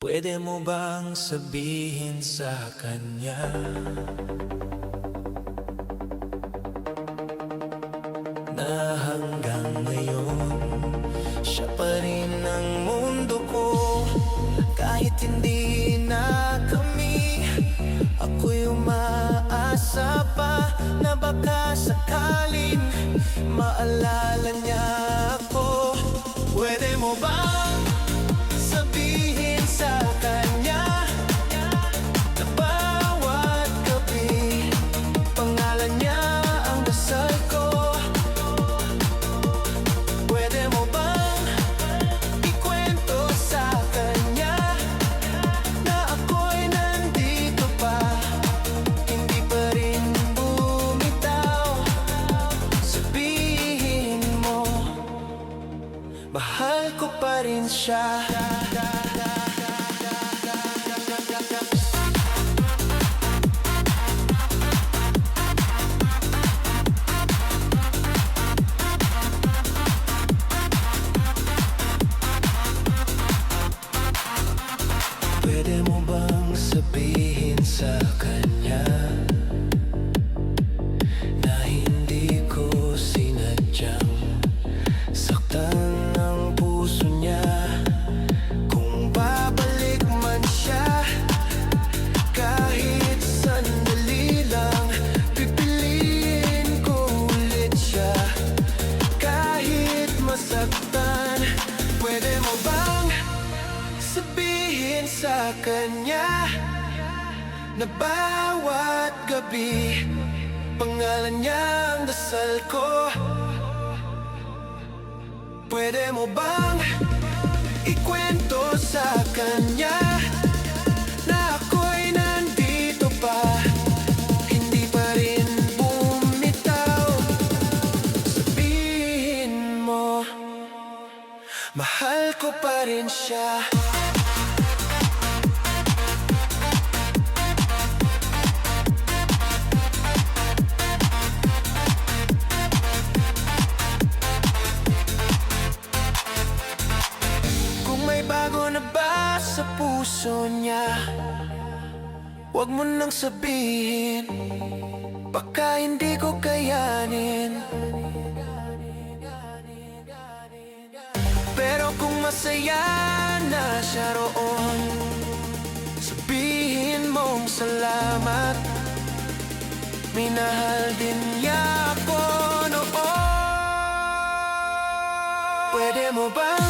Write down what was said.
Pwede mo bang sabihin sa kanya na hanggang ngayon siya pa rin ang mundo ko? Kahit hindi na kami, ako'y umaasa pa na baka sakaling maalala niya ako. Pwede mo bang sabihin sa kanya na bawat gabi pangalan niya ang dasal ko? Pwede mo bang ikwento sa kanya na ako'y nandito pa, hindi pa rin bumitaw? Sabihin mo, mahal ko pa rin siya. Pwede mo bang sabihin sa kanya na hindi ko sinadyang saktan ang puso niya? Kung babalik man siya, kahit sandali lang, pipiliin ko ulit siya kahit masaktan. Pwede mo bang sabihin sa kanya na bawat gabi pangalan niya ang dasal ko? Pwede mo bang ikwento sa kanya na ako'y nandito pa, hindi pa rin bumitaw? Sabihin mo, mahal ko pa rin siya. Kung may bago na ba sa puso niya, huwag mo nang sabihin, baka hindi ko kayanin. Pero kung masaya na siya roon, sabihin mong salamat, minahal din niya ako noon. Pwede mo bang